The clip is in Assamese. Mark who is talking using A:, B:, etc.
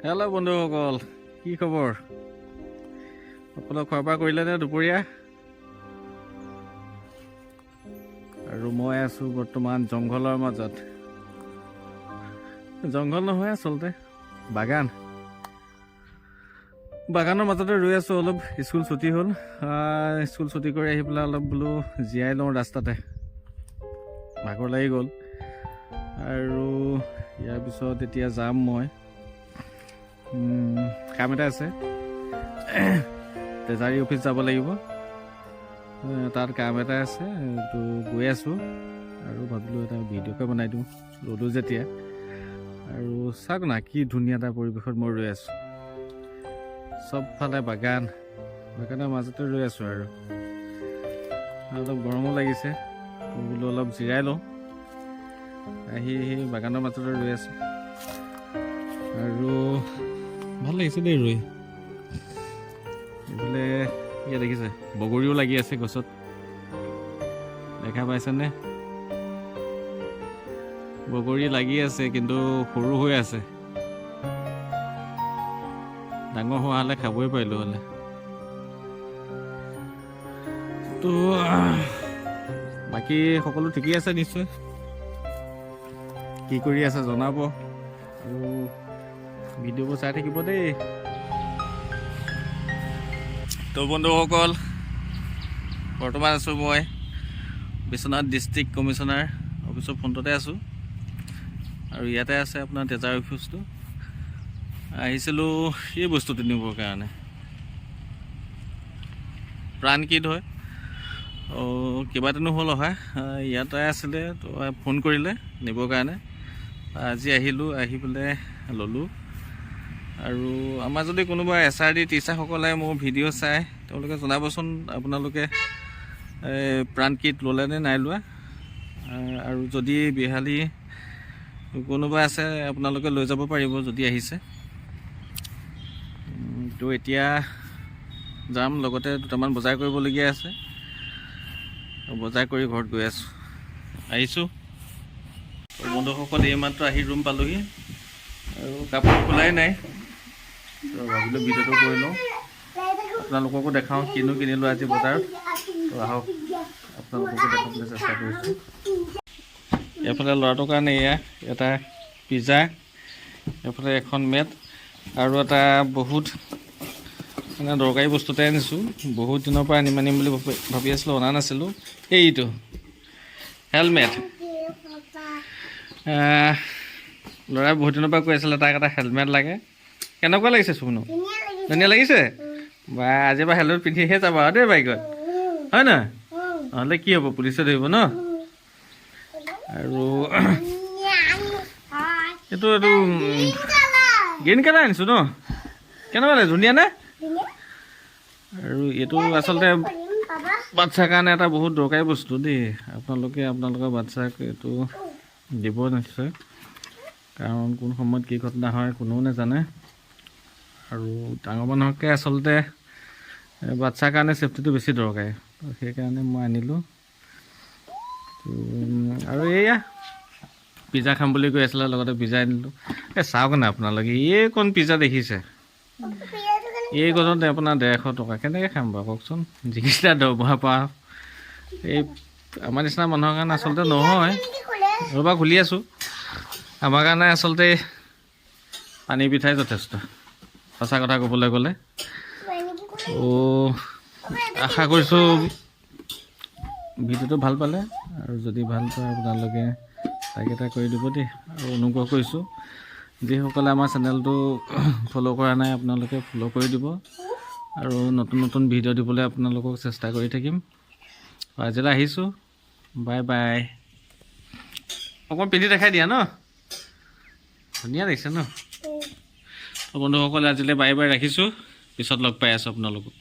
A: হেল্ল' বন্ধুসকল, কি খবৰ? সকলো খোৱা বোৱা কৰিলেনে দুপৰীয়া? আৰু মই আছোঁ বৰ্তমান জংঘলৰ মাজত। জংঘল নহয়, আচলতে বাগানৰ মাজতে ৰৈ আছোঁ। অলপ স্কুল ছুটি হ'ল, স্কুল ছুটি কৰি আহি পেলাই অলপ বোলো জীয়াই লওঁ ৰাস্তাতে। ভাগৰ লাগি গ'ল আৰু ইয়াৰ পিছত এতিয়া যাম মই। কাম এটা আছে, ট্ৰেজাৰী অফিচ যাব লাগিব। তাত কাম এটা আছে, তো গৈ আছোঁ আৰু ভাবিলোঁ এটা ভিডিঅ'কে বনাই দিওঁ, ৰ'দো যেতিয়া। আৰু চাওক না, কি ধুনীয়া এটা পৰিৱেশত মই ৰৈ আছোঁ। চবফালে বাগানৰ মাজতে ৰৈ আছোঁ আৰু অলপ গৰমো লাগিছে, তো বোলো অলপ জিৰাই লওঁ। আহি বাগানৰ মাজতে ৰৈ আছোঁ আৰু ভাল লাগিছে দেই ৰৈ। এইফালে ইয়াত দেখিছে বগৰীও লাগি আছে গছত, দেখা পাইছেনে? বগৰী লাগি আছে, কিন্তু সৰু হৈ আছে। ডাঙৰ হোৱা হ'লে খাবই পাৰিলোঁ হ'লে। তো বাকী সকলো ঠিকেই আছে নিশ্চয়? কি কৰি আছে জনাব আৰু ভিডিঅ'বোৰ চাই থাকিব দেই। তো বন্ধুসকল, বৰ্তমান আছোঁ মই বিশ্বনাথ ডিষ্ট্ৰিক্ট কমিশ্যনাৰ অফিচৰ ফ্ৰণ্টতে আছোঁ। আৰু ইয়াতে আছে আপোনাৰ ট্ৰেজাৰী অফিচটো। আহিছিলোঁ এই বস্তুটো নিবৰ কাৰণে। প্ৰাণ কিট হয়, কেইবাদিনো হ'ল অহা। ইয়াতে আছিলে, তো ফোন কৰিলে নিবৰ কাৰণে। আজি আহিলোঁ, আহি পেলাই ল'লোঁ। আৰু আমাৰ যদি কোনোবা SRD টিচাৰসকলে মোৰ ভিডিঅ' চাই, তেওঁলোকে জনাবচোন আপোনালোকে প্ৰাণ কিট ল'লে নে নাই লোৱা। আৰু যদি বিহালী কোনোবা আছে, আপোনালোকে লৈ যাব পাৰিব যদি আহিছে। তো এতিয়া যাম, লগতে দুটামান বজাৰ কৰিবলগীয়া আছে। বজাৰ কৰি ঘৰত গৈ আহিছোঁ। বন্ধুসকল, এইমাত্ৰ আহি ৰুম পালোহি আৰু কাপোৰ খোলাই নাই। তো ভাবিলোঁ ভিডিঅ'টো কৰি লওঁ, আপোনালোককো দেখাওঁ কিনো কিনিলোঁ আজি বজাৰত। তো আহক, আপোনালোককো দেখাবলৈ চেষ্টা কৰিছোঁ। এইফালে ল'ৰাটোৰ কাৰণে এয়া এটা পিজ্জা, এইফালে এখন মেট আৰু এটা বহুত মানে দৰকাৰী বস্তু এটাই আনিছোঁ। বহুত দিনৰ পৰা আনিম বুলি ভাবি আছিলোঁ, অনা নাছিলোঁ। এইটো হেলমেট। ল'ৰাই বহুত দিনৰ পৰা কৈ আছিলে তাক এটা হেলমেট লাগে। কেনেকুৱা লাগিছে চুনো? ধুনীয়া লাগিছে বা? আজিৰ পৰা হেলমেট পিন্ধিহে যাবা আৰু দেই বাইকত, হয় নহয়? নহ'লে কি হ'ব, পুলিচে ধৰিব ন। আৰু এইটো গ্ৰীণ কালাৰ আনিছোঁ ন। কেনেকুৱা লাগে? ধুনীয়া নে? আৰু এইটো আচলতে বাচ্ছাৰ কাৰণে এটা বহুত দৰকাৰী বস্তু দেই। আপোনালোকৰ বাচ্ছাক এইটো দিব নিশ্চয়, কাৰণ কোন সময়ত কি ঘটনা হয় কোনেও নাজানে। আৰু ডাঙৰ মানুহতকৈ আচলতে বাচ্ছাৰ কাৰণে ছেফটিটো বেছি দৰকাৰী, সেইকাৰণে মই আনিলোঁ। আৰু এয়া পিজ্জা খাম বুলি কৈ আছিলে, লগতে পিজ্জা আনিলোঁ। চাওক না আপোনালোকে, এইকণ পিজ্জা দেখিছে? এই গজতে আপোনাৰ 150 টকা। কেনেকৈ খাম বাৰু কওকচোন? যিকেইটা দৰমহা পাওঁ। এই আমাৰ নিচিনা মানুহৰ কাৰণে আচলতে নহয়। ৰ'বা খুলি আছোঁ। আমাৰ কাৰণে আচলতে পানী পিঠাই যথেষ্ট, সঁচা কথা ক'বলৈ গ'লে। আশা কৰিছোঁ ভিডিঅ'টো ভাল পালে, আৰু যদি ভাল পায় আপোনালোকে লাইক এটা কৰি দিব দেই। আৰু অনুগ্ৰহ কৰিছোঁ, যিসকলে আমাৰ চেনেলটো ফ'ল' কৰা নাই আপোনালোকে ফ'ল' কৰি দিব। আৰু নতুন ভিডিঅ' দিবলৈ আপোনালোকক চেষ্টা কৰি থাকিম। আজিলৈ আহিছোঁ, বাই বাই। অকণ পিন্ধি দেখাই দিয়া ন, ধুনীয়া লাগিছে ন। বন্ধুসকলে আজিলৈ বাই বাই, ৰাখিছোঁ। পিছত লগ পাই আছোঁ আপোনালোকক।